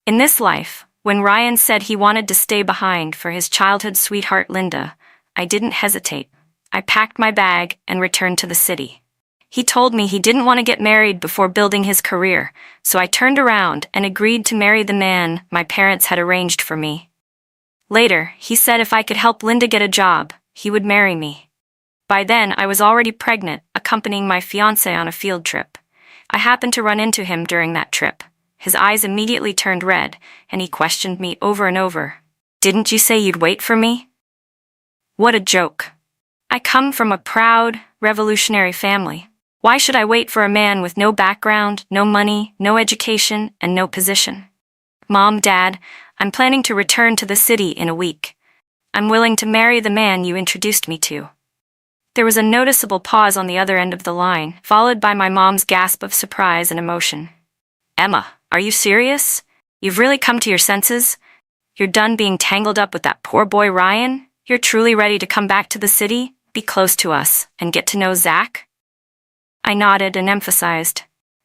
In this life, when Ryan said he wanted to stay behind for his childhood sweetheart Linda, I didn't hesitate. I packed my bag and returned to the city. He told me he didn't want to get married before building his career, so I turned around and agreed to marry the man my parents had arranged for me. Later, he said if I could help Linda get a job, he would marry me. By then, I was already pregnant, accompanying my fiancé on a field trip. I happened to run into him during that trip. His eyes immediately turned red, and he questioned me over and over. "Didn't you say you'd wait for me?" What a joke. I come from a proud, revolutionary family. Why should I wait for a man with no background, no money, no education, and no position? Mom, Dad, I'm planning to return to the city in a week. I'm willing to marry the man you introduced me to. There was a noticeable pause on the other end of the line, followed by my mom's gasp of surprise and emotion. "Emma, are you serious? You've really come to your senses? You're done being tangled up with that poor boy Ryan? You're truly ready to come back to the city, be close to us, and get to know Zach?" I nodded and emphasized,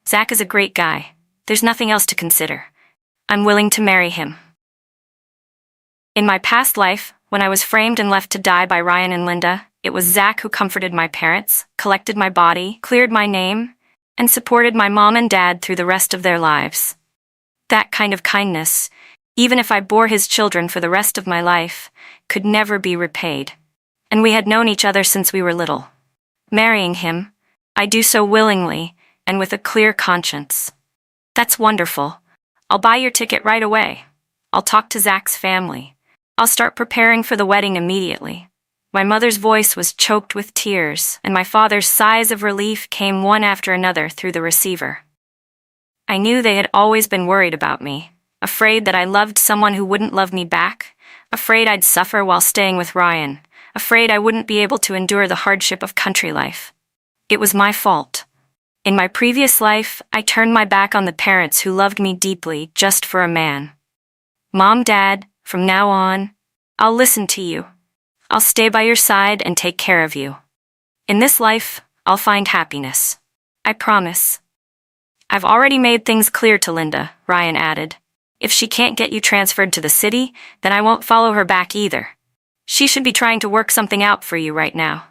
"Zach is a great guy. There's nothing else to consider. I'm willing to marry him." In my past life, when I was framed and left to die by Ryan and Linda, it was Zach who comforted my parents, collected my body, cleared my name, and supported my mom and dad through the rest of their lives. That kind of kindness, even if I bore his children for the rest of my life, could never be repaid. And we had known each other since we were little. Marrying him, I do so willingly and with a clear conscience. That's wonderful. I'll buy your ticket right away. I'll talk to Zach's family. I'll start preparing for the wedding immediately. My mother's voice was choked with tears, and my father's sighs of relief came one after another through the receiver. I knew they had always been worried about me, afraid that I loved someone who wouldn't love me back, afraid I'd suffer while staying with Ryan, afraid I wouldn't be able to endure the hardship of country life. It was my fault. In my previous life, I turned my back on the parents who loved me deeply just for a man. Mom, Dad, from now on, I'll listen to you. I'll stay by your side and take care of you. In this life, I'll find happiness. I promise. I've already made things clear to Linda, Ryan added. If she can't get you transferred to the city, then I won't follow her back either. She should be trying to work something out for you right now.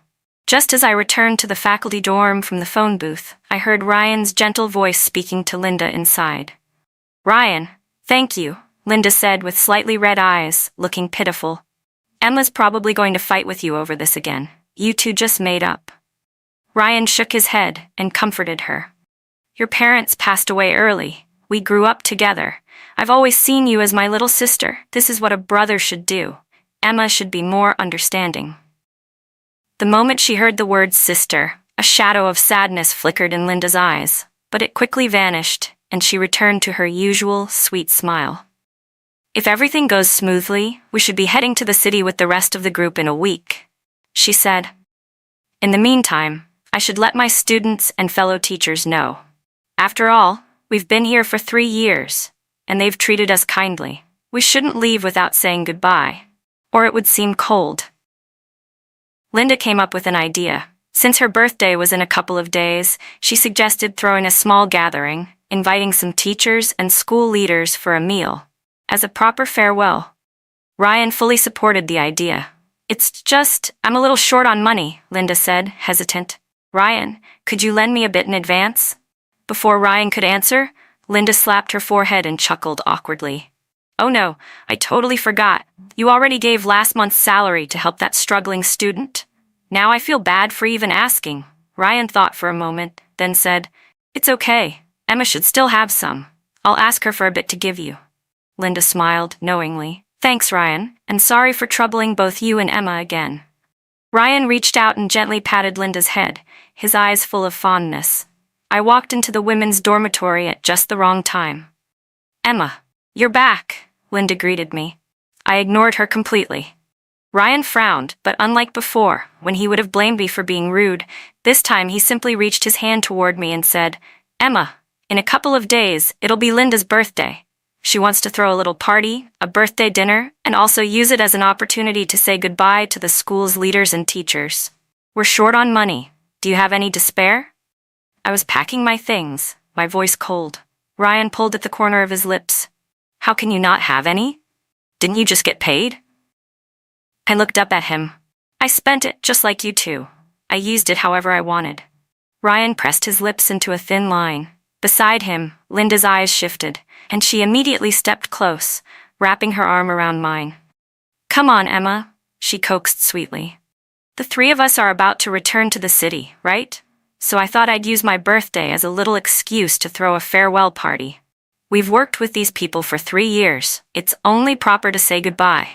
Just as I returned to the faculty dorm from the phone booth, I heard Ryan's gentle voice speaking to Linda inside. "Ryan, thank you," Linda said with slightly red eyes, looking pitiful. "Emma's probably going to fight with you over this again. You two just made up." Ryan shook his head and comforted her. "Your parents passed away early. We grew up together. I've always seen you as my little sister. This is what a brother should do. Emma should be more understanding." The moment she heard the word sister, a shadow of sadness flickered in Linda's eyes, but it quickly vanished, and she returned to her usual sweet smile. "If everything goes smoothly, we should be heading to the city with the rest of the group in a week," she said. "In the meantime, I should let my students and fellow teachers know. After all, we've been here for 3 years, and they've treated us kindly. We shouldn't leave without saying goodbye, or it would seem cold." Linda came up with an idea. Since her birthday was in a couple of days, she suggested throwing a small gathering, inviting some teachers and school leaders for a meal, as a proper farewell. Ryan fully supported the idea. "It's just, I'm a little short on money," Linda said, hesitant. "Ryan, could you lend me a bit in advance?" Before Ryan could answer, Linda slapped her forehead and chuckled awkwardly. "Oh no, I totally forgot. You already gave last month's salary to help that struggling student. Now I feel bad for even asking." Ryan thought for a moment, then said, "It's okay. Emma should still have some. I'll ask her for a bit to give you." Linda smiled knowingly. "Thanks, Ryan, and sorry for troubling both you and Emma again." Ryan reached out and gently patted Linda's head, his eyes full of fondness. I walked into the women's dormitory at just the wrong time. "Emma, you're back," Linda greeted me. I ignored her completely. Ryan frowned, but unlike before, when he would have blamed me for being rude, this time he simply reached his hand toward me and said, "Emma, in a couple of days, it'll be Linda's birthday. She wants to throw a little party, a birthday dinner, and also use it as an opportunity to say goodbye to the school's leaders and teachers. We're short on money. Do you have any to spare?" I was packing my things, my voice cold. Ryan pulled at the corner of his lips. How can you not have any? Didn't you just get paid? I looked up at him. I spent it just like you two. I used it however I wanted. Ryan pressed his lips into a thin line. Beside him, Linda's eyes shifted, and she immediately stepped close, wrapping her arm around mine. Come on, Emma, she coaxed sweetly. The three of us are about to return to the city, right? So I thought I'd use my birthday as a little excuse to throw a farewell party. We've worked with these people for 3 years. It's only proper to say goodbye.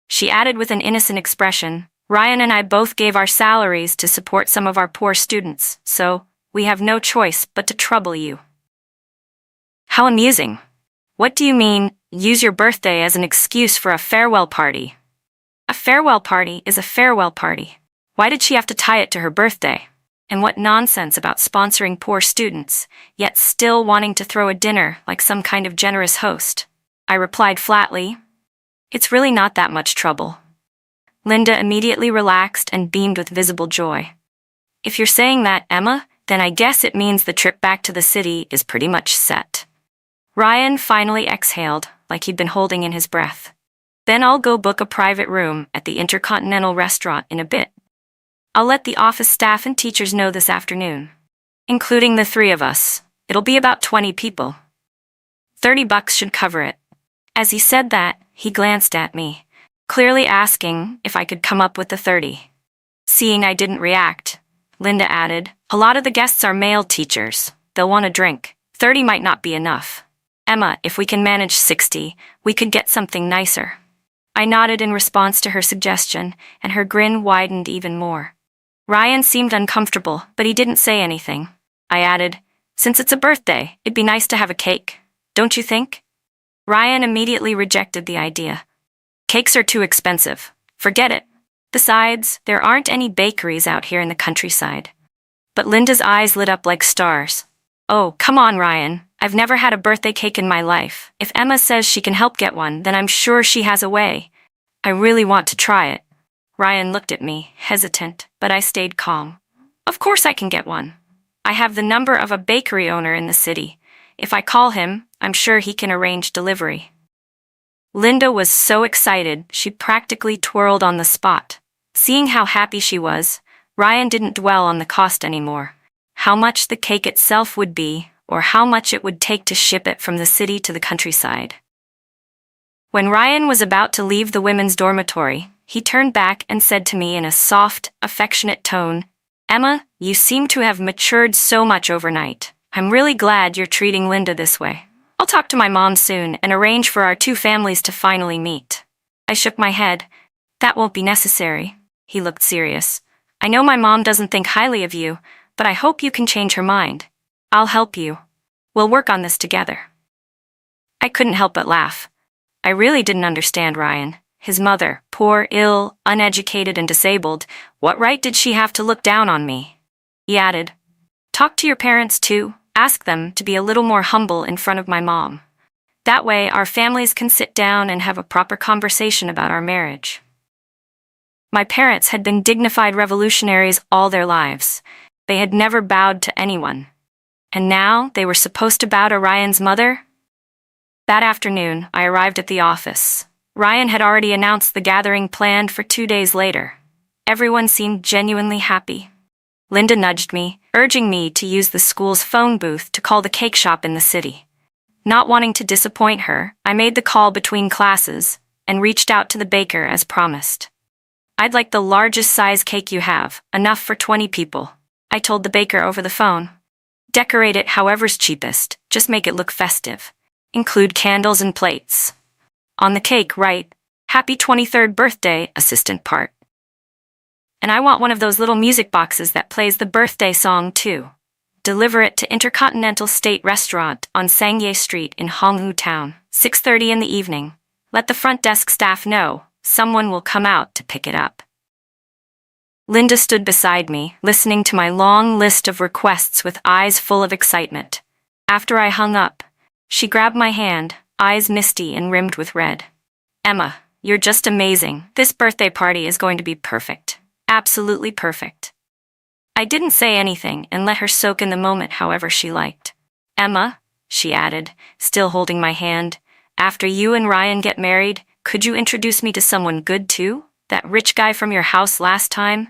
She added with an innocent expression, Ryan and I both gave our salaries to support some of our poor students, so we have no choice but to trouble you. How amusing. What do you mean, use your birthday as an excuse for a farewell party? A farewell party is a farewell party. Why did she have to tie it to her birthday? And what nonsense about sponsoring poor students, yet still wanting to throw a dinner like some kind of generous host? I replied flatly, it's really not that much trouble. Linda immediately relaxed and beamed with visible joy. If you're saying that, Emma, then I guess it means the trip back to the city is pretty much set. Ryan finally exhaled, like he'd been holding in his breath. Then I'll go book a private room at the Intercontinental Restaurant in a bit. I'll let the office staff and teachers know this afternoon. Including the 3 of us, it'll be about 20 people. $30 should cover it. As he said that, he glanced at me, clearly asking if I could come up with the 30. Seeing I didn't react, Linda added, a lot of the guests are male teachers. They'll want a drink. 30 might not be enough. Emma, if we can manage 60, we could get something nicer. I nodded in response to her suggestion, and her grin widened even more. Ryan seemed uncomfortable, but he didn't say anything. I added, since it's a birthday, it'd be nice to have a cake, don't you think? Ryan immediately rejected the idea. Cakes are too expensive. Forget it. Besides, there aren't any bakeries out here in the countryside. But Linda's eyes lit up like stars. Oh, come on, Ryan. I've never had a birthday cake in my life. If Emma says she can help get one, then I'm sure she has a way. I really want to try it. Ryan looked at me, hesitant, but I stayed calm. Of course I can get one. I have the number of a bakery owner in the city. If I call him, I'm sure he can arrange delivery. Linda was so excited, she practically twirled on the spot. Seeing how happy she was, Ryan didn't dwell on the cost anymore. How much the cake itself would be, or how much it would take to ship it from the city to the countryside. When Ryan was about to leave the women's dormitory, he turned back and said to me in a soft, affectionate tone, Emma, you seem to have matured so much overnight. I'm really glad you're treating Linda this way. I'll talk to my mom soon and arrange for our 2 families to finally meet. I shook my head. That won't be necessary. He looked serious. I know my mom doesn't think highly of you, but I hope you can change her mind. I'll help you. We'll work on this together. I couldn't help but laugh. I really didn't understand Ryan. His mother, poor, ill, uneducated, and disabled, what right did she have to look down on me? He added, talk to your parents too. Ask them to be a little more humble in front of my mom. That way our families can sit down and have a proper conversation about our marriage. My parents had been dignified revolutionaries all their lives. They had never bowed to anyone. And now they were supposed to bow to Ryan's mother? That afternoon, I arrived at the office. Ryan had already announced the gathering planned for 2 days later. Everyone seemed genuinely happy. Linda nudged me, urging me to use the school's phone booth to call the cake shop in the city. Not wanting to disappoint her, I made the call between classes and reached out to the baker as promised. I'd like the largest size cake you have, enough for 20 people, I told the baker over the phone. Decorate it however's cheapest, just make it look festive. Include candles and plates. On the cake, write, Happy 23rd birthday, assistant part. And I want one of those little music boxes that plays the birthday song too. Deliver it to Intercontinental State Restaurant on Sangye Street in Honghu Town, 6:30 in the evening. Let the front desk staff know. Someone will come out to pick it up. Linda stood beside me, listening to my long list of requests with eyes full of excitement. After I hung up, she grabbed my hand, eyes misty and rimmed with red. Emma, you're just amazing. This birthday party is going to be perfect. Absolutely perfect. I didn't say anything and let her soak in the moment however she liked. Emma, she added, still holding my hand, After you and Ryan get married, could you introduce me to someone good too? That rich guy from your house last time?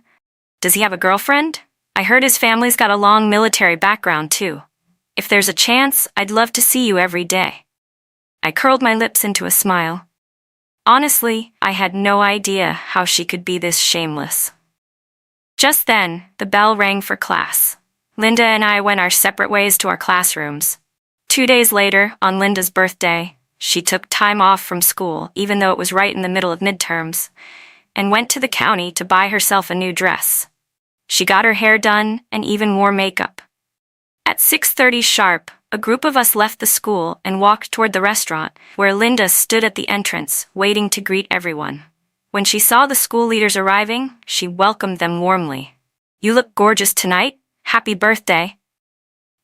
Does he have a girlfriend? I heard his family's got a long military background too. If there's a chance, I'd love to see you every day. I curled my lips into a smile. Honestly, I had no idea how she could be this shameless. Just then, the bell rang for class. Linda and I went our separate ways to our classrooms. 2 days later, on Linda's birthday, she took time off from school, even though it was right in the middle of midterms, and went to the county to buy herself a new dress. She got her hair done and even wore makeup. At 6:30 sharp, a group of us left the school and walked toward the restaurant, where Linda stood at the entrance, waiting to greet everyone. When she saw the school leaders arriving, she welcomed them warmly. "You look gorgeous tonight. Happy birthday."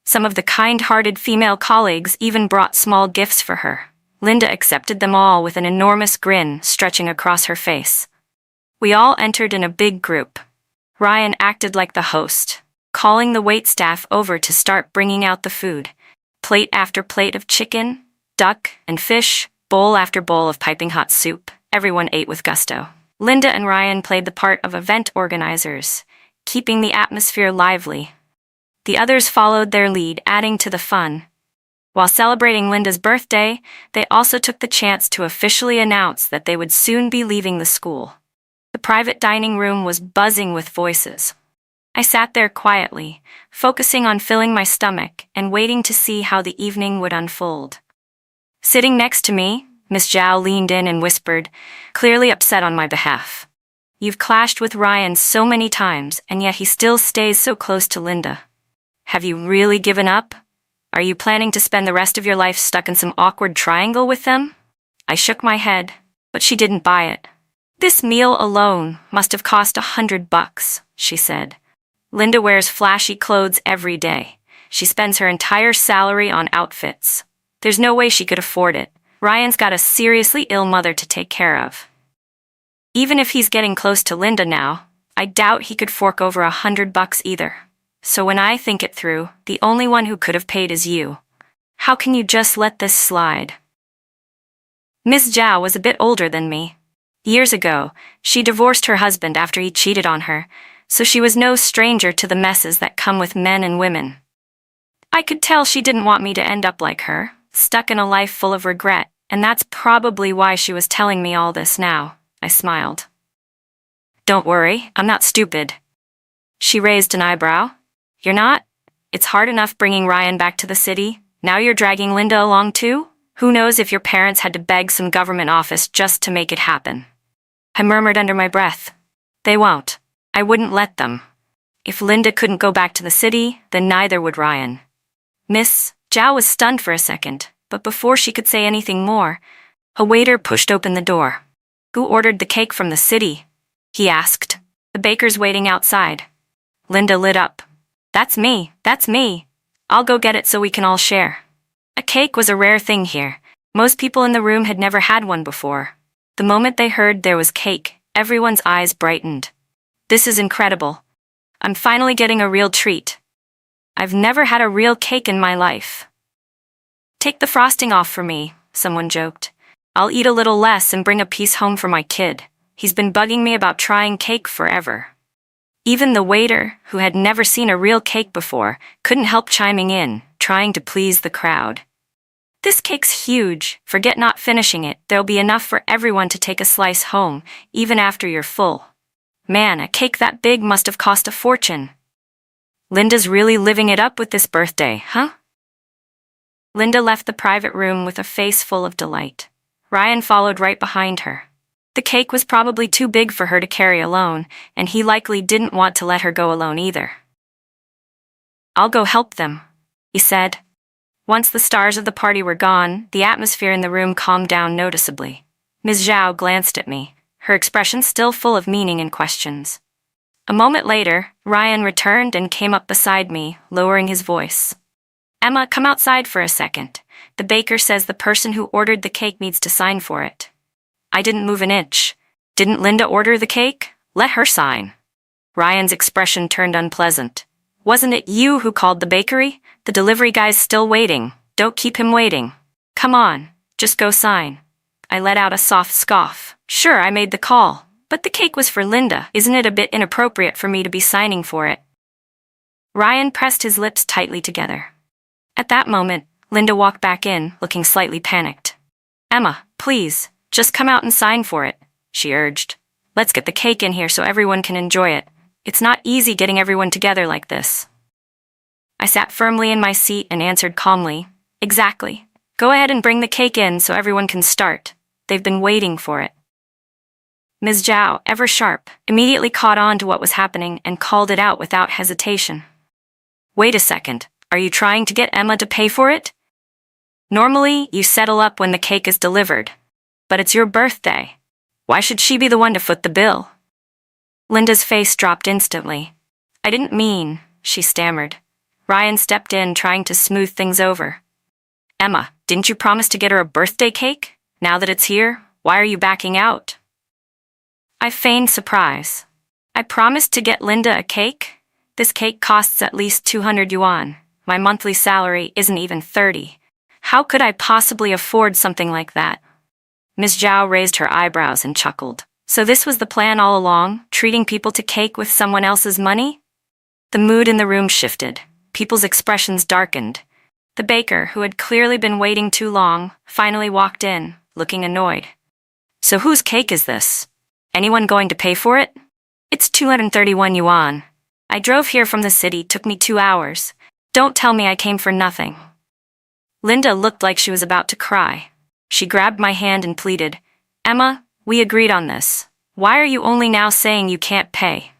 Some of the kind-hearted female colleagues even brought small gifts for her. Linda accepted them all with an enormous grin stretching across her face. We all entered in a big group. Ryan acted like the host, calling the waitstaff over to start bringing out the food. Plate after plate of chicken, duck, and fish, bowl after bowl of piping hot soup. Everyone ate with gusto. Linda and Ryan played the part of event organizers, keeping the atmosphere lively. The others followed their lead, adding to the fun. While celebrating Linda's birthday, they also took the chance to officially announce that they would soon be leaving the school. The private dining room was buzzing with voices. I sat there quietly, focusing on filling my stomach and waiting to see how the evening would unfold. Sitting next to me, Miss Zhao leaned in and whispered, clearly upset on my behalf. "You've clashed with Ryan so many times, and yet he still stays so close to Linda. Have you really given up? Are you planning to spend the rest of your life stuck in some awkward triangle with them?" I shook my head, but she didn't buy it. "This meal alone must have cost $100, she said. "Linda wears flashy clothes every day. She spends her entire salary on outfits. There's no way she could afford it. Ryan's got a seriously ill mother to take care of. Even if he's getting close to Linda now, I doubt he could fork over $100 either. So when I think it through, the only one who could have paid is you. How can you just let this slide?" Miss Zhao was a bit older than me. Years ago, she divorced her husband after he cheated on her, so she was no stranger to the messes that come with men and women. I could tell she didn't want me to end up like her, stuck in a life full of regret, and that's probably why she was telling me all this now. I smiled. "Don't worry, I'm not stupid." She raised an eyebrow. "You're not? It's hard enough bringing Ryan back to the city. Now you're dragging Linda along too? Who knows if your parents had to beg some government office just to make it happen?" I murmured under my breath. "They won't. I wouldn't let them. If Linda couldn't go back to the city, then neither would Ryan." Miss Zhao was stunned for a second, but before she could say anything more, a waiter pushed open the door. "Who ordered the cake from the city?" he asked. "The baker's waiting outside." Linda lit up. That's me. I'll go get it so we can all share." A cake was a rare thing here. Most people in the room had never had one before. The moment they heard there was cake, everyone's eyes brightened. "This is incredible. I'm finally getting a real treat. I've never had a real cake in my life." "Take the frosting off for me," someone joked. "I'll eat a little less and bring a piece home for my kid. He's been bugging me about trying cake forever." Even the waiter, who had never seen a real cake before, couldn't help chiming in, trying to please the crowd. "This cake's huge. Forget not finishing it. There'll be enough for everyone to take a slice home, even after you're full. Man, a cake that big must have cost a fortune. Linda's really living it up with this birthday, huh?" Linda left the private room with a face full of delight. Ryan followed right behind her. The cake was probably too big for her to carry alone, and he likely didn't want to let her go alone either. "I'll go help them," he said. Once the stars of the party were gone, the atmosphere in the room calmed down noticeably. Ms. Zhao glanced at me, her expression still full of meaning and questions. A moment later, Ryan returned and came up beside me, lowering his voice. "Emma, come outside for a second. The baker says the person who ordered the cake needs to sign for it." I didn't move an inch. "Didn't Linda order the cake? Let her sign." Ryan's expression turned unpleasant. "Wasn't it you who called the bakery? The delivery guy's still waiting. Don't keep him waiting. Come on, Just go sign. I let out a soft scoff. Sure, I made the call, but the cake was for Linda. Isn't it a bit inappropriate for me to be signing for it? Ryan pressed his lips tightly together. At that moment, Linda walked back in, looking slightly panicked. Emma, please, just come out and sign for it, she urged. Let's get the cake in here so everyone can enjoy it. It's not easy getting everyone together like this. I sat firmly in my seat and answered calmly, Exactly. Go ahead and bring the cake in so everyone can start. They've been waiting for it. Ms. Zhao, ever sharp, immediately caught on to what was happening and called it out without hesitation. Wait a second, are you trying to get Emma to pay for it? Normally, you settle up when the cake is delivered. But it's your birthday. Why should she be the one to foot the bill? Linda's face dropped instantly. I didn't mean, she stammered. Ryan stepped in, trying to smooth things over. Emma, didn't you promise to get her a birthday cake? Now that it's here, why are you backing out? I feigned surprise. I promised to get Linda a cake? This cake costs at least 200 yuan. My monthly salary isn't even 30. How could I possibly afford something like that? Ms. Zhao raised her eyebrows and chuckled. So this was the plan all along, treating people to cake with someone else's money? The mood in the room shifted. People's expressions darkened. The baker, who had clearly been waiting too long, finally walked in, looking annoyed. So whose cake is this? Anyone going to pay for it? It's 231 yuan. I drove here from the city, took me 2 hours. Don't tell me I came for nothing. Linda looked like she was about to cry. She grabbed my hand and pleaded, Emma, we agreed on this. Why are you only now saying you can't pay?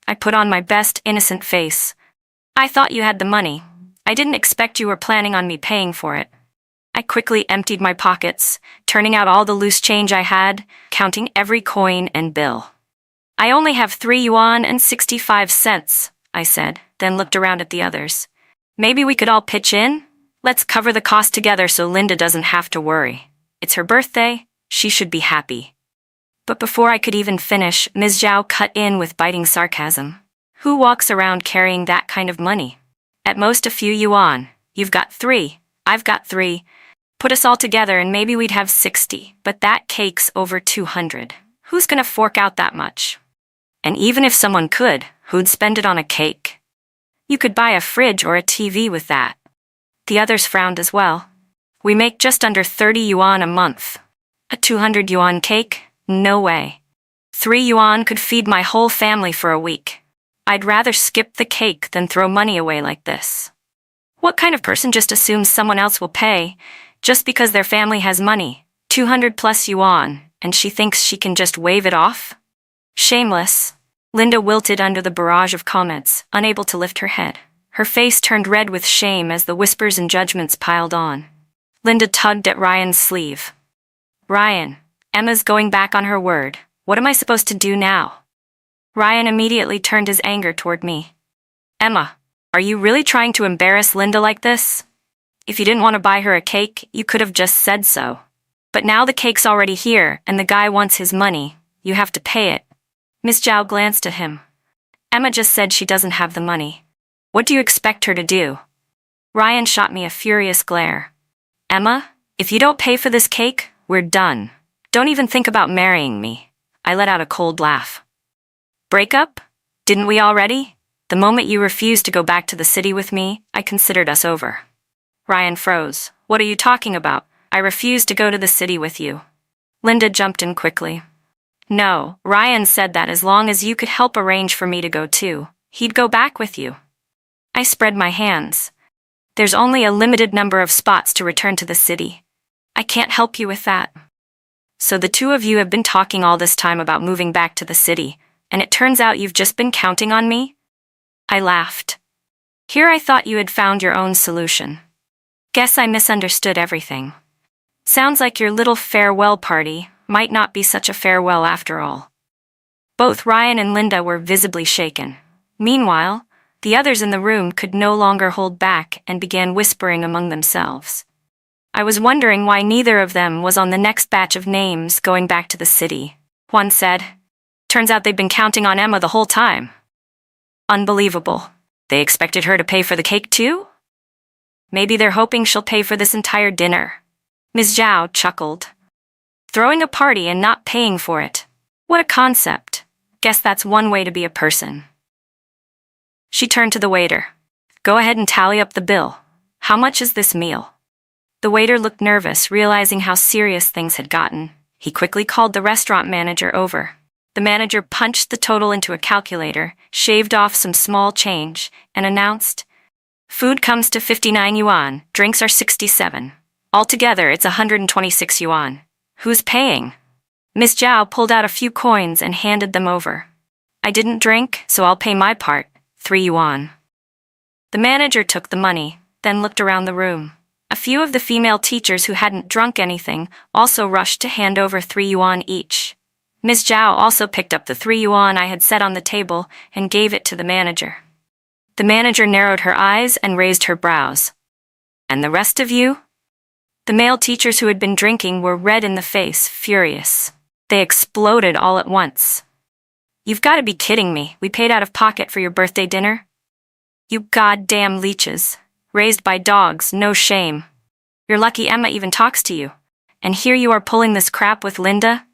I put on my best innocent face. I thought you had the money. I didn't expect you were planning on me paying for it. I quickly emptied my pockets, turning out all the loose change I had, counting every coin and bill. I only have 3 yuan and 65 cents, I said, then looked around at the others. Maybe we could all pitch in? Let's cover the cost together so Linda doesn't have to worry. It's her birthday, she should be happy. But before I could even finish, Ms. Zhao cut in with biting sarcasm. Who walks around carrying that kind of money? At most a few yuan. You've got 3, I've got 3. Put us all together and maybe we'd have 60, but that cake's over 200. Who's gonna fork out that much? And even if someone could, who'd spend it on a cake? You could buy a fridge or a TV with that. The others frowned as well. We make just under 30 yuan a month. A 200 yuan cake? No way. 3 yuan could feed my whole family for a week. I'd rather skip the cake than throw money away like this. What kind of person just assumes someone else will pay just because their family has money, 200 plus yuan, and she thinks she can just wave it off? Shameless. Linda wilted under the barrage of comments, unable to lift her head. Her face turned red with shame as the whispers and judgments piled on. Linda tugged at Ryan's sleeve. Ryan, Emma's going back on her word. What am I supposed to do now? Ryan immediately turned his anger toward me. Emma, are you really trying to embarrass Linda like this? If you didn't want to buy her a cake, you could have just said so. But now the cake's already here, and the guy wants his money. You have to pay it. Miss Zhao glanced at him. Emma just said she doesn't have the money. What do you expect her to do? Ryan shot me a furious glare. Emma, if you don't pay for this cake, we're done. Don't even think about marrying me. I let out a cold laugh. Break up? Didn't we already? The moment you refused to go back to the city with me, I considered us over. Ryan froze. What are you talking about? I refused to go to the city with you. Linda jumped in quickly. No, Ryan said that as long as you could help arrange for me to go too, he'd go back with you. I spread my hands. There's only a limited number of spots to return to the city. I can't help you with that. So the two of you have been talking all this time about moving back to the city, and it turns out you've just been counting on me? I laughed. Here I thought you had found your own solution. Guess I misunderstood everything. Sounds like your little farewell party might not be such a farewell after all. Both Ryan and Linda were visibly shaken. Meanwhile, the others in the room could no longer hold back and began whispering among themselves. I was wondering why neither of them was on the next batch of names going back to the city. One said, Turns out they've been counting on Emma the whole time. Unbelievable. They expected her to pay for the cake too? Maybe they're hoping she'll pay for this entire dinner. Ms. Zhao chuckled. Throwing a party and not paying for it. What a concept. Guess that's one way to be a person. She turned to the waiter. Go ahead and tally up the bill. How much is this meal? The waiter looked nervous, realizing how serious things had gotten. He quickly called the restaurant manager over. The manager punched the total into a calculator, shaved off some small change, and announced, Food comes to 59 yuan, drinks are 67. Altogether, it's 126 yuan. Who's paying? Miss Zhao pulled out a few coins and handed them over. I didn't drink, so I'll pay my part, 3 yuan. The manager took the money, then looked around the room. A few of the female teachers who hadn't drunk anything also rushed to hand over 3 yuan each. Miss Zhao also picked up the 3 yuan I had set on the table and gave it to the manager. The manager narrowed her eyes and raised her brows. And the rest of you? The male teachers who had been drinking were red in the face, furious. They exploded all at once. You've got to be kidding me. We paid out of pocket for your birthday dinner? You goddamn leeches. Raised by dogs, no shame. You're lucky Emma even talks to you. And here you are pulling this crap with Linda?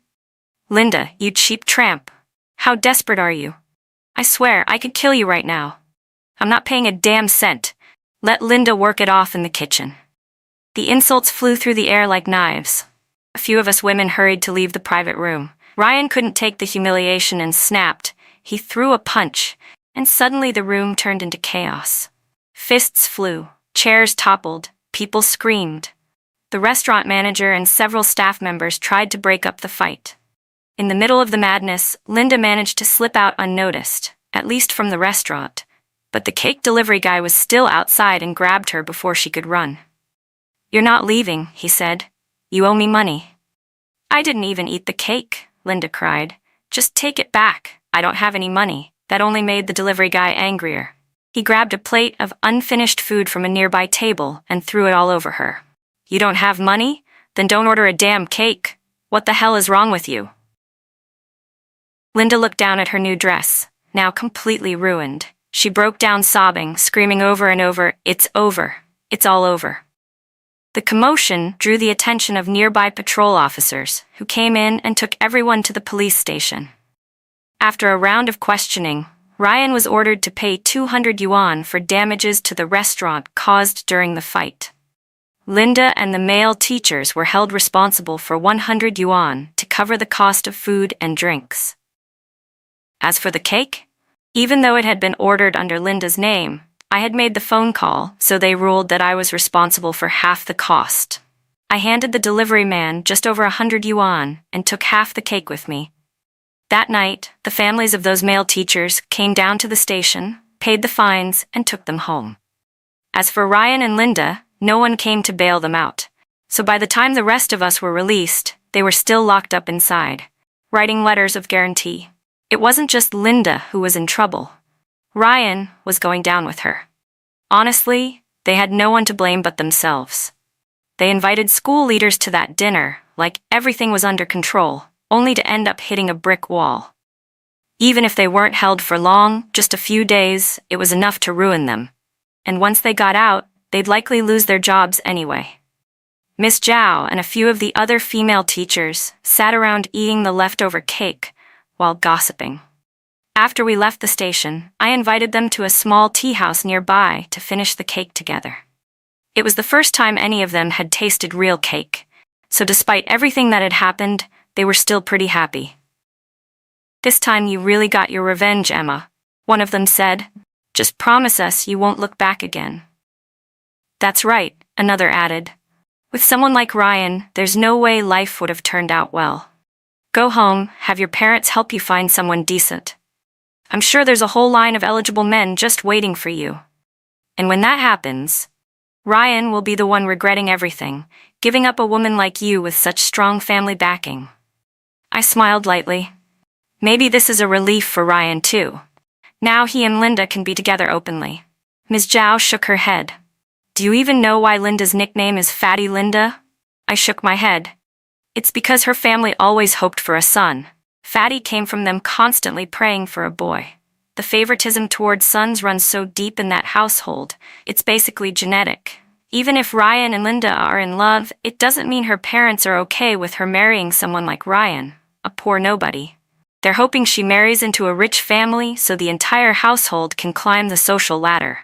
Linda, you cheap tramp. How desperate are you? I swear, I could kill you right now. I'm not paying a damn cent. Let Linda work it off in the kitchen. The insults flew through the air like knives. A few of us women hurried to leave the private room. Ryan couldn't take the humiliation and snapped. He threw a punch, and suddenly the room turned into chaos. Fists flew, chairs toppled, people screamed. The restaurant manager and several staff members tried to break up the fight. In the middle of the madness, Linda managed to slip out unnoticed, at least from the restaurant, but the cake delivery guy was still outside and grabbed her before she could run. You're not leaving, he said. You owe me money. I didn't even eat the cake, Linda cried. Just take it back. I don't have any money. That only made the delivery guy angrier. He grabbed a plate of unfinished food from a nearby table and threw it all over her. You don't have money? Then don't order a damn cake. What the hell is wrong with you? Linda looked down at her new dress, now completely ruined. She broke down sobbing, screaming over and over, It's over. It's all over. The commotion drew the attention of nearby patrol officers, who came in and took everyone to the police station. After a round of questioning, Ryan was ordered to pay 200 yuan for damages to the restaurant caused during the fight. Linda and the male teachers were held responsible for 100 yuan to cover the cost of food and drinks. As for the cake, even though it had been ordered under Linda's name, I had made the phone call, so they ruled that I was responsible for half the cost. I handed the delivery man just over 100 yuan and took half the cake with me. That night, the families of those male teachers came down to the station, paid the fines, and took them home. As for Ryan and Linda, no one came to bail them out, so by the time the rest of us were released, they were still locked up inside, writing letters of guarantee. It wasn't just Linda who was in trouble. Ryan was going down with her. Honestly, they had no one to blame but themselves. They invited school leaders to that dinner, like everything was under control, only to end up hitting a brick wall. Even if they weren't held for long, just a few days, it was enough to ruin them. And once they got out, they'd likely lose their jobs anyway. Miss Zhao and a few of the other female teachers sat around eating the leftover cake while gossiping. After we left the station, I invited them to a small tea house nearby to finish the cake together. It was the first time any of them had tasted real cake, so despite everything that had happened, they were still pretty happy. This time you really got your revenge, Emma, one of them said. Just promise us you won't look back again. That's right, another added. With someone like Ryan, there's no way life would have turned out well. Go home, have your parents help you find someone decent. I'm sure there's a whole line of eligible men just waiting for you. And when that happens, Ryan will be the one regretting everything, giving up a woman like you with such strong family backing. I smiled lightly. Maybe this is a relief for Ryan too. Now he and Linda can be together openly. Ms. Zhao shook her head. Do you even know why Linda's nickname is Fatty Linda? I shook my head. It's because her family always hoped for a son. Fatty came from them constantly praying for a boy. The favoritism towards sons runs so deep in that household, it's basically genetic. Even if Ryan and Linda are in love, it doesn't mean her parents are okay with her marrying someone like Ryan, a poor nobody. They're hoping she marries into a rich family so the entire household can climb the social ladder.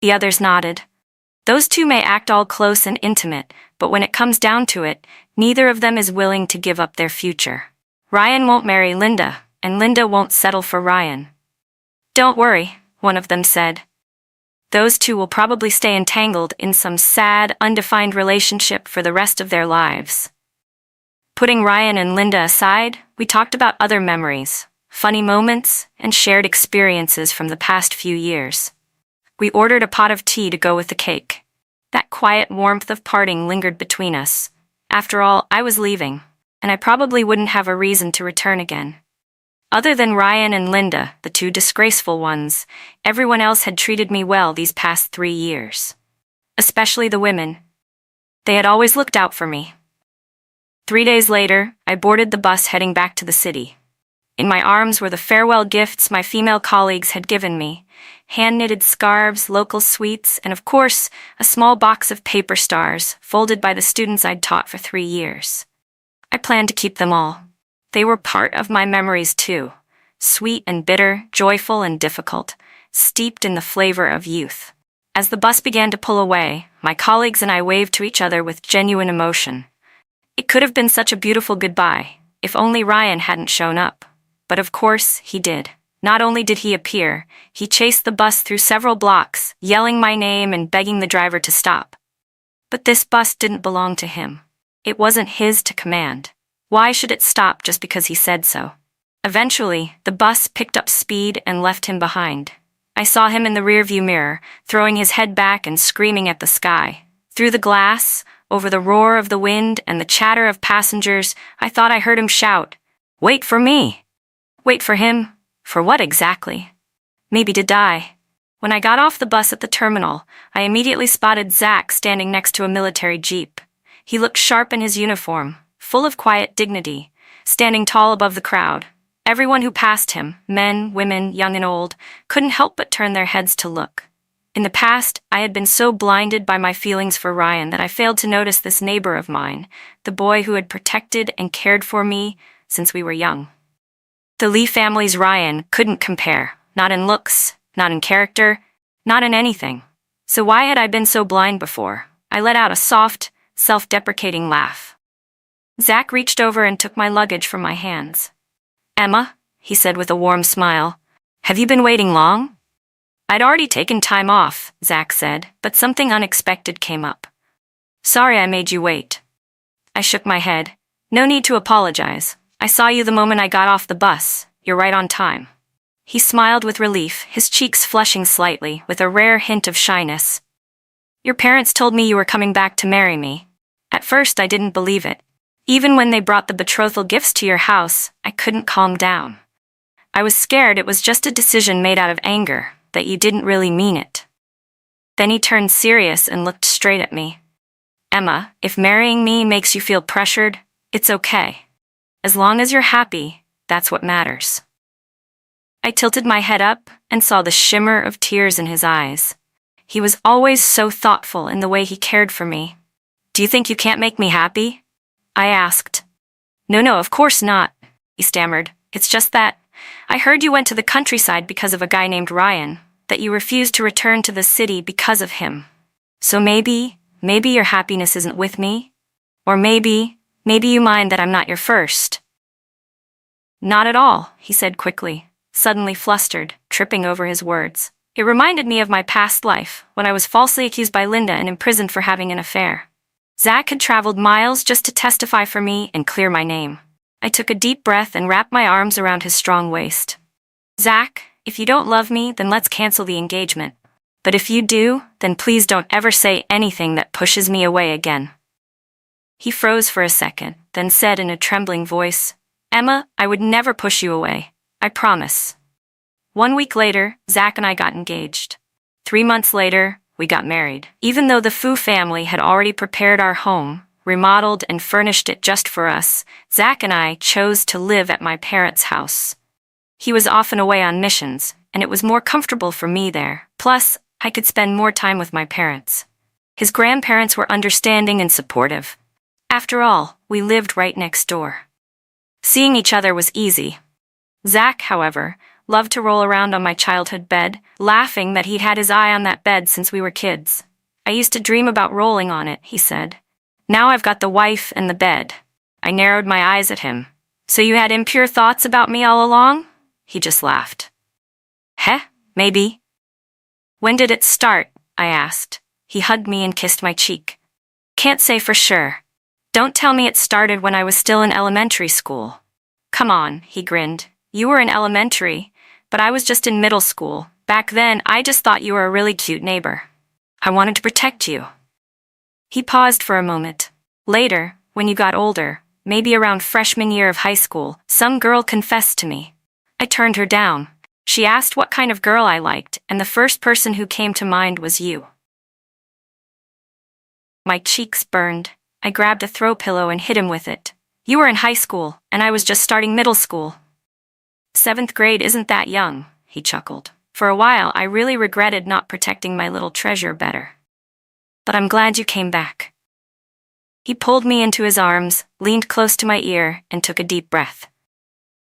The others nodded. Those two may act all close and intimate, but when it comes down to it, neither of them is willing to give up their future. Ryan won't marry Linda, and Linda won't settle for Ryan. Don't worry, one of them said. Those two will probably stay entangled in some sad, undefined relationship for the rest of their lives. Putting Ryan and Linda aside, we talked about other memories, funny moments, and shared experiences from the past few years. We ordered a pot of tea to go with the cake. That quiet warmth of parting lingered between us. After all, I was leaving, and I probably wouldn't have a reason to return again. Other than Ryan and Linda, the two disgraceful ones, everyone else had treated me well these past 3 years. Especially the women. They had always looked out for me. 3 days later, I boarded the bus heading back to the city. In my arms were the farewell gifts my female colleagues had given me, hand-knitted scarves, local sweets, and of course, a small box of paper stars folded by the students I'd taught for 3 years. I planned to keep them all. They were part of my memories too, sweet and bitter, joyful and difficult, steeped in the flavor of youth. As the bus began to pull away, my colleagues and I waved to each other with genuine emotion. It could have been such a beautiful goodbye, if only Ryan hadn't shown up. But of course, he did. Not only did he appear, he chased the bus through several blocks, yelling my name and begging the driver to stop. But this bus didn't belong to him. It wasn't his to command. Why should it stop just because he said so? Eventually, the bus picked up speed and left him behind. I saw him in the rearview mirror, throwing his head back and screaming at the sky. Through the glass, over the roar of the wind and the chatter of passengers, I thought I heard him shout, "Wait for me!" Wait for him? For what exactly? Maybe to die. When I got off the bus at the terminal, I immediately spotted Zach standing next to a military jeep. He looked sharp in his uniform, full of quiet dignity, standing tall above the crowd. Everyone who passed him, men, women, young and old, couldn't help but turn their heads to look. In the past, I had been so blinded by my feelings for Ryan that I failed to notice this neighbor of mine, the boy who had protected and cared for me since we were young. The Lee family's Ryan couldn't compare, not in looks, not in character, not in anything. So why had I been so blind before? I let out a soft, self-deprecating laugh. Zach reached over and took my luggage from my hands. "Emma," he said with a warm smile, "have you been waiting long?" "I'd already taken time off," Zach said, but something unexpected came up. "Sorry I made you wait." I shook my head. "No need to apologize. I saw you the moment I got off the bus. You're right on time." He smiled with relief, his cheeks flushing slightly, with a rare hint of shyness. "Your parents told me you were coming back to marry me. At first I didn't believe it. Even when they brought the betrothal gifts to your house, I couldn't calm down. I was scared it was just a decision made out of anger, that you didn't really mean it." Then he turned serious and looked straight at me. "Emma, if marrying me makes you feel pressured, it's okay. As long as you're happy, that's what matters." I tilted my head up and saw the shimmer of tears in his eyes. He was always so thoughtful in the way he cared for me. "Do you think you can't make me happy?" I asked. No, of course not," he stammered. "It's just that I heard you went to the countryside because of a guy named Ryan, that you refused to return to the city because of him. So maybe your happiness isn't with me? Or maybe you mind that I'm not your first." "Not at all," he said quickly, suddenly flustered, tripping over his words. It reminded me of my past life, when I was falsely accused by Linda and imprisoned for having an affair. Zach had traveled miles just to testify for me and clear my name. I took a deep breath and wrapped my arms around his strong waist. "Zach, if you don't love me, then let's cancel the engagement. But if you do, then please don't ever say anything that pushes me away again." He froze for a second, then said in a trembling voice, "Emma, I would never push you away. I promise." 1 week later, Zach and I got engaged. 3 months later, we got married. Even though the Fu family had already prepared our home, remodeled and furnished it just for us, Zach and I chose to live at my parents' house. He was often away on missions, and it was more comfortable for me there. Plus, I could spend more time with my parents. His grandparents were understanding and supportive. After all, we lived right next door. Seeing each other was easy. Zach, however, loved to roll around on my childhood bed, laughing that he'd had his eye on that bed since we were kids. I used to dream about rolling on it, he said. Now I've got the wife and the bed. I narrowed my eyes at him. So you had impure thoughts about me all along? He just laughed. Heh, maybe. When did it start? I asked. He hugged me and kissed my cheek. Can't say for sure. Don't tell me it started when I was still in elementary school. Come on, he grinned. You were in elementary, but I was just in middle school. Back then, I just thought you were a really cute neighbor. I wanted to protect you. He paused for a moment. Later, when you got older, maybe around freshman year of high school, some girl confessed to me. I turned her down. She asked what kind of girl I liked, and the first person who came to mind was you. My cheeks burned. I grabbed a throw pillow and hit him with it. You were in high school, and I was just starting middle school. 7th grade isn't that young, he chuckled. For a while, I really regretted not protecting my little treasure better. But I'm glad you came back. He pulled me into his arms, leaned close to my ear, and took a deep breath.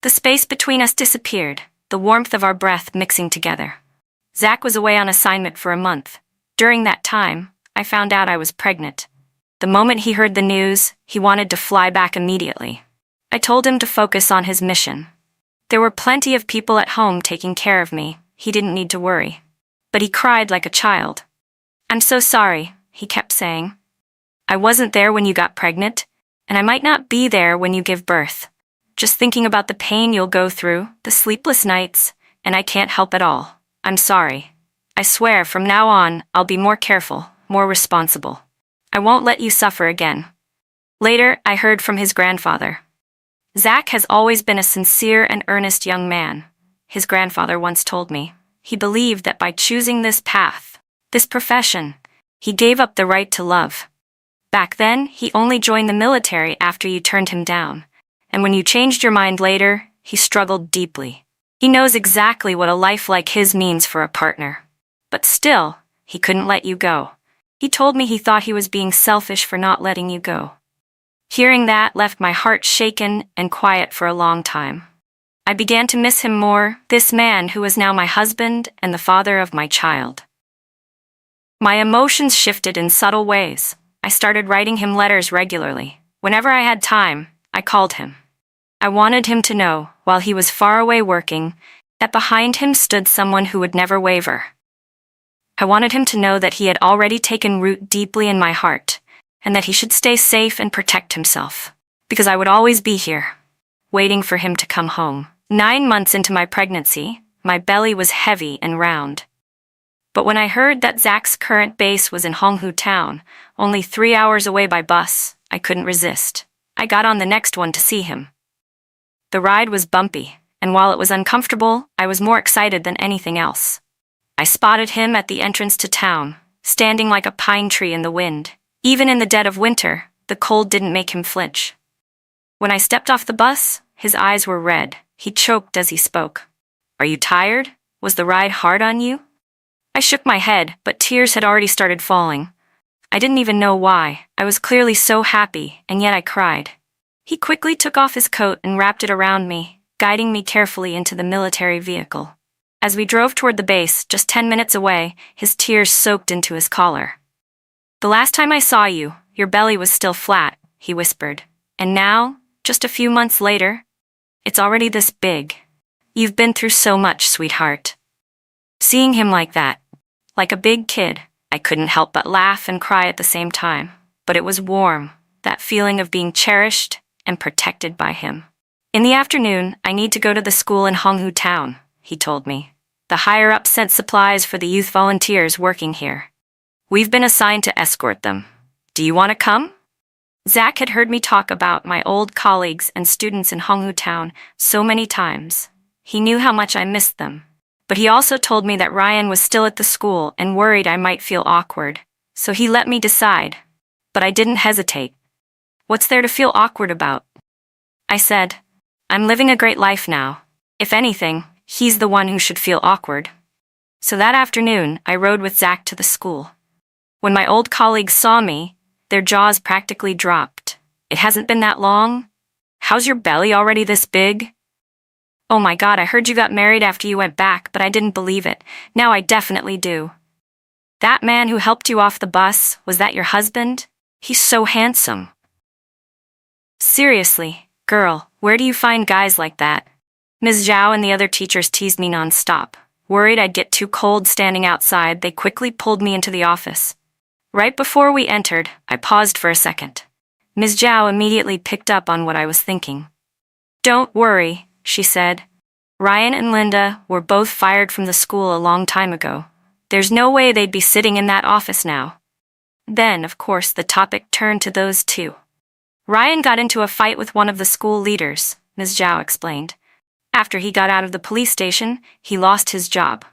The space between us disappeared, the warmth of our breath mixing together. Zach was away on assignment for a month. During that time, I found out I was pregnant. The moment he heard the news, he wanted to fly back immediately. I told him to focus on his mission. There were plenty of people at home taking care of me. He didn't need to worry. But he cried like a child. I'm so sorry, he kept saying. I wasn't there when you got pregnant, and I might not be there when you give birth. Just thinking about the pain you'll go through, the sleepless nights, and I can't help it all. I'm sorry. I swear from now on, I'll be more careful, more responsible. I won't let you suffer again. Later, I heard from his grandfather. Zach has always been a sincere and earnest young man, his grandfather once told me. He believed that by choosing this path, this profession, he gave up the right to love. Back then, he only joined the military after you turned him down, and when you changed your mind later, he struggled deeply. He knows exactly what a life like his means for a partner. But still, he couldn't let you go. He told me he thought he was being selfish for not letting you go. Hearing that left my heart shaken and quiet for a long time. I began to miss him more, this man who was now my husband and the father of my child. My emotions shifted in subtle ways. I started writing him letters regularly. Whenever I had time, I called him. I wanted him to know, while he was far away working, that behind him stood someone who would never waver. I wanted him to know that he had already taken root deeply in my heart, and that he should stay safe and protect himself, because I would always be here, waiting for him to come home. 9 months into my pregnancy, my belly was heavy and round. But when I heard that Zach's current base was in Honghu Town, only 3 hours away by bus, I couldn't resist. I got on the next one to see him. The ride was bumpy, and while it was uncomfortable, I was more excited than anything else. I spotted him at the entrance to town, standing like a pine tree in the wind. Even in the dead of winter, the cold didn't make him flinch. When I stepped off the bus, his eyes were red. He choked as he spoke. Are you tired? Was the ride hard on you? I shook my head, but tears had already started falling. I didn't even know why. I was clearly so happy, and yet I cried. He quickly took off his coat and wrapped it around me, guiding me carefully into the military vehicle. As we drove toward the base, just 10 minutes away, his tears soaked into his collar. The last time I saw you, your belly was still flat, he whispered. And now, just a few months later, it's already this big. You've been through so much, sweetheart. Seeing him like that, like a big kid, I couldn't help but laugh and cry at the same time. But it was warm, that feeling of being cherished and protected by him. In the afternoon, I need to go to the school in Honghu Town, he told me. The higher-ups sent supplies for the youth volunteers working here. We've been assigned to escort them. Do you want to come? Zach had heard me talk about my old colleagues and students in Honghu Town so many times. He knew how much I missed them. But he also told me that Ryan was still at the school and worried I might feel awkward. So he let me decide. But I didn't hesitate. What's there to feel awkward about? I said, I'm living a great life now. If anything, he's the one who should feel awkward. So that afternoon, I rode with Zach to the school. When my old colleagues saw me, their jaws practically dropped. It hasn't been that long? How's your belly already this big? Oh my God, I heard you got married after you went back, but I didn't believe it. Now I definitely do. That man who helped you off the bus, was that your husband? He's so handsome. Seriously, girl, where do you find guys like that? Ms. Zhao and the other teachers teased me nonstop. Worried I'd get too cold standing outside, they quickly pulled me into the office. Right before we entered, I paused for a second. Ms. Zhao immediately picked up on what I was thinking. Don't worry, she said. Ryan and Linda were both fired from the school a long time ago. There's no way they'd be sitting in that office now. Then, of course, the topic turned to those two. Ryan got into a fight with one of the school leaders, Ms. Zhao explained. After he got out of the police station, he lost his job.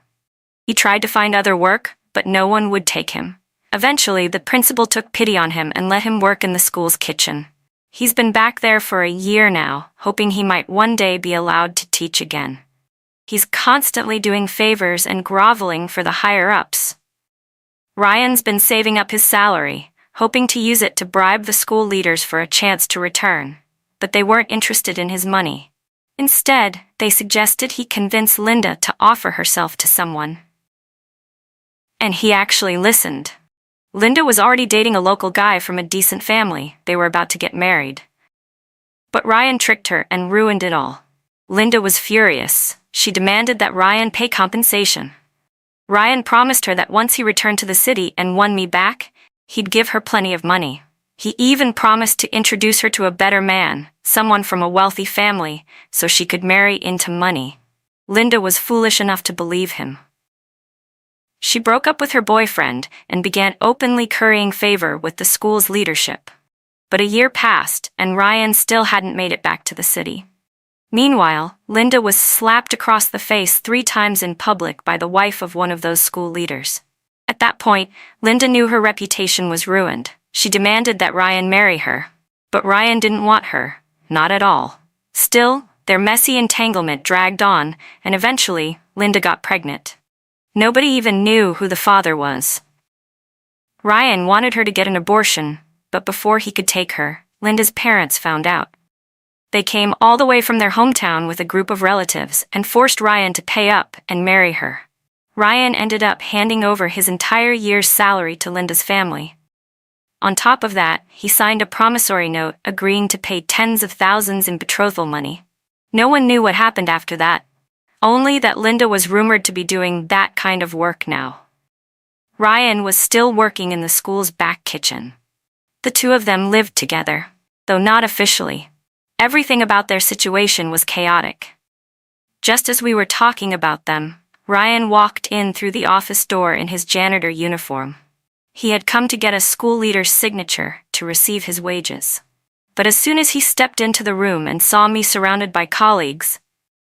He tried to find other work, but no one would take him. Eventually, the principal took pity on him and let him work in the school's kitchen. He's been back there for a year now, hoping he might one day be allowed to teach again. He's constantly doing favors and groveling for the higher-ups. Ryan's been saving up his salary, hoping to use it to bribe the school leaders for a chance to return. But they weren't interested in his money. Instead, they suggested he convince Linda to offer herself to someone. And he actually listened. Linda was already dating a local guy from a decent family. They were about to get married. But Ryan tricked her and ruined it all. Linda was furious. She demanded that Ryan pay compensation. Ryan promised her that once he returned to the city and won me back, he'd give her plenty of money. He even promised to introduce her to a better man, someone from a wealthy family, so she could marry into money. Linda was foolish enough to believe him. She broke up with her boyfriend and began openly currying favor with the school's leadership. But a year passed, and Ryan still hadn't made it back to the city. Meanwhile, Linda was slapped across the face 3 times in public by the wife of one of those school leaders. At that point, Linda knew her reputation was ruined. She demanded that Ryan marry her. But Ryan didn't want her. Not at all. Still, their messy entanglement dragged on, and eventually, Linda got pregnant. Nobody even knew who the father was. Ryan wanted her to get an abortion, but before he could take her, Linda's parents found out. They came all the way from their hometown with a group of relatives and forced Ryan to pay up and marry her. Ryan ended up handing over his entire year's salary to Linda's family. On top of that, he signed a promissory note agreeing to pay tens of thousands in betrothal money. No one knew what happened after that. Only that Linda was rumored to be doing that kind of work now. Ryan was still working in the school's back kitchen. The two of them lived together, though not officially. Everything about their situation was chaotic. Just as we were talking about them, Ryan walked in through the office door in his janitor uniform. He had come to get a school leader's signature to receive his wages. But as soon as he stepped into the room and saw me surrounded by colleagues,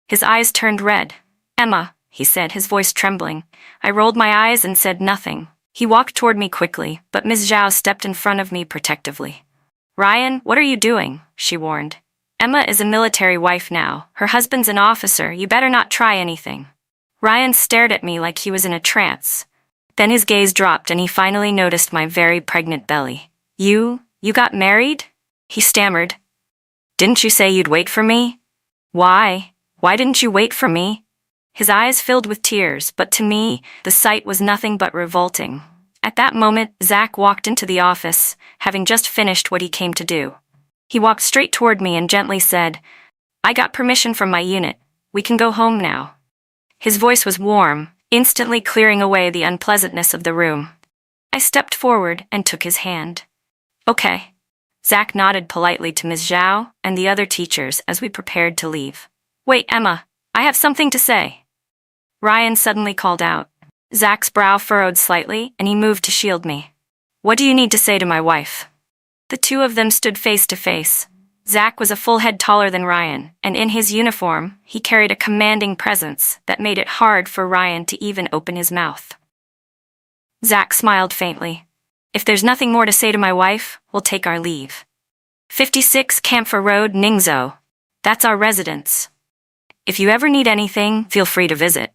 his eyes turned red. "Emma," he said, his voice trembling. I rolled my eyes and said nothing. He walked toward me quickly, but Ms. Zhao stepped in front of me protectively. "Ryan, what are you doing?" she warned. "Emma is a military wife now. Her husband's an officer. You better not try anything." Ryan stared at me like he was in a trance. Then his gaze dropped and he finally noticed my very pregnant belly. You got married?" he stammered. "Didn't you say you'd wait for me?" Why didn't you wait for me?" His eyes filled with tears, but to me, the sight was nothing but revolting. At that moment, Zach walked into the office, having just finished what he came to do. He walked straight toward me and gently said, "I got permission from my unit. We can go home now." His voice was warm, instantly clearing away the unpleasantness of the room. I stepped forward and took his hand. "Okay." Zach nodded politely to Ms. Zhao and the other teachers as we prepared to leave. "Wait, Emma, I have something to say." Ryan suddenly called out. Zach's brow furrowed slightly and he moved to shield me. "What do you need to say to my wife?" The two of them stood face to face. Zach was a full head taller than Ryan, and in his uniform, he carried a commanding presence that made it hard for Ryan to even open his mouth. Zach smiled faintly. "If there's nothing more to say to my wife, we'll take our leave. 56 Camphor Road, Ningzhou. That's our residence. If you ever need anything, feel free to visit."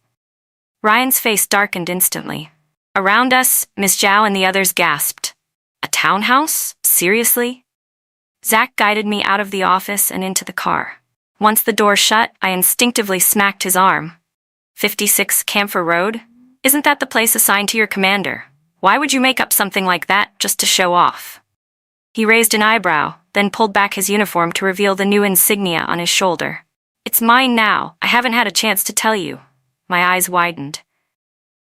Ryan's face darkened instantly. Around us, Miss Zhao and the others gasped. A townhouse? Seriously? Zach guided me out of the office and into the car. Once the door shut, I instinctively smacked his arm. 56 Camphor Road? Isn't that the place assigned to your commander? Why would you make up something like that just to show off? He raised an eyebrow, then pulled back his uniform to reveal the new insignia on his shoulder. It's mine now. I haven't had a chance to tell you. My eyes widened.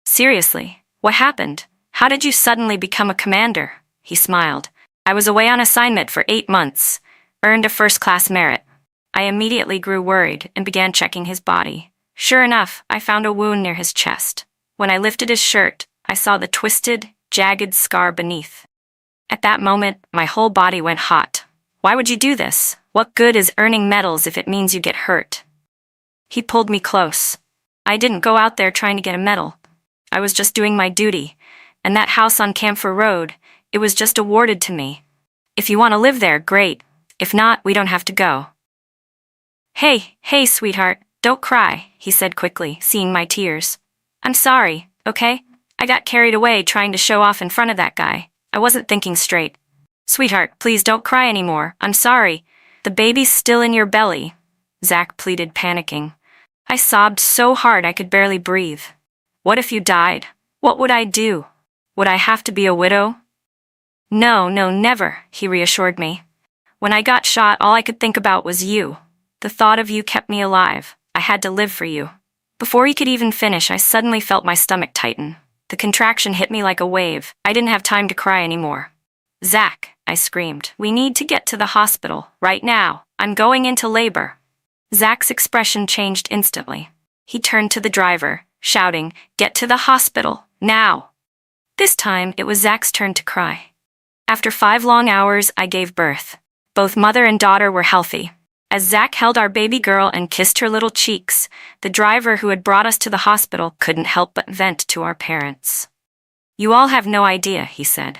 Seriously, what happened? How did you suddenly become a commander? He smiled. I was away on assignment for 8 months. Earned a first-class merit. I immediately grew worried and began checking his body. Sure enough, I found a wound near his chest. When I lifted his shirt, I saw the twisted, jagged scar beneath. At that moment, my whole body went hot. Why would you do this? What good is earning medals if it means you get hurt? He pulled me close. I didn't go out there trying to get a medal. I was just doing my duty. And that house on Camphor Road, it was just awarded to me. If you want to live there, great. If not, we don't have to go. Hey, sweetheart, don't cry, he said quickly, seeing my tears. I'm sorry, okay? I got carried away trying to show off in front of that guy. I wasn't thinking straight. Sweetheart, please don't cry anymore. I'm sorry. The baby's still in your belly, Zach pleaded, panicking. I sobbed so hard I could barely breathe. What if you died? What would I do? Would I have to be a widow? No, never, he reassured me. When I got shot, all I could think about was you. The thought of you kept me alive. I had to live for you. Before he could even finish, I suddenly felt my stomach tighten. The contraction hit me like a wave. I didn't have time to cry anymore. Zach, I screamed, we need to get to the hospital, right now. I'm going into labor. Zach's expression changed instantly. He turned to the driver, shouting, get to the hospital, now. This time, it was Zach's turn to cry. After 5 long hours, I gave birth. Both mother and daughter were healthy. As Zach held our baby girl and kissed her little cheeks, the driver who had brought us to the hospital couldn't help but vent to our parents. You all have no idea, he said.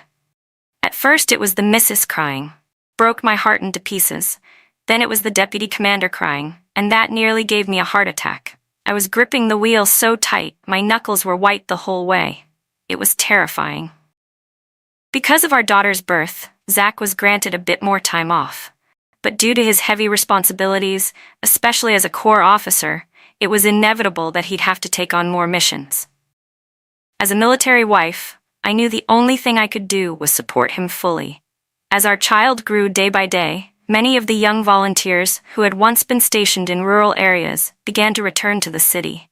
At first it was the missus crying. Broke my heart into pieces. Then it was the deputy commander crying, and that nearly gave me a heart attack. I was gripping the wheel so tight, my knuckles were white the whole way. It was terrifying. Because of our daughter's birth, Zach was granted a bit more time off. But due to his heavy responsibilities, especially as a corps officer, it was inevitable that he'd have to take on more missions. As a military wife, I knew the only thing I could do was support him fully. As our child grew day by day, many of the young volunteers who had once been stationed in rural areas began to return to the city.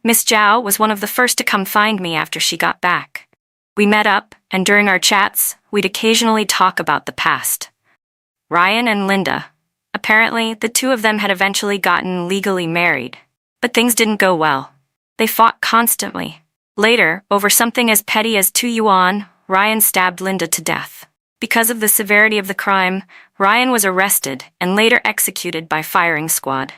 Miss Zhao was one of the first to come find me after she got back. We met up, and during our chats, we'd occasionally talk about the past. Ryan and Linda. Apparently, the two of them had eventually gotten legally married. But things didn't go well. They fought constantly. Later, over something as petty as 2 yuan, Ryan stabbed Linda to death. Because of the severity of the crime, Ryan was arrested and later executed by firing squad.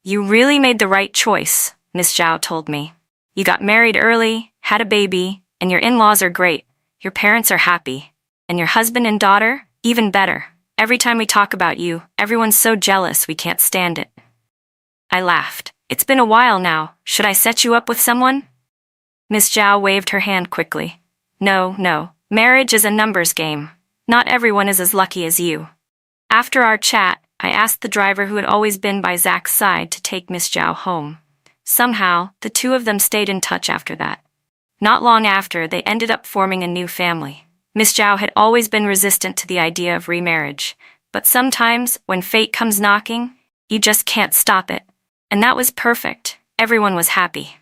You really made the right choice, Miss Zhao told me. You got married early, had a baby, and your in-laws are great. Your parents are happy. And your husband and daughter, even better. Every time we talk about you, everyone's so jealous we can't stand it. I laughed. It's been a while now. Should I set you up with someone? Miss Zhao waved her hand quickly. No. Marriage is a numbers game. Not everyone is as lucky as you. After our chat, I asked the driver who had always been by Zach's side to take Miss Zhao home. Somehow, the two of them stayed in touch after that. Not long after, they ended up forming a new family. Miss Zhao had always been resistant to the idea of remarriage, but sometimes, when fate comes knocking, you just can't stop it. And that was perfect. Everyone was happy.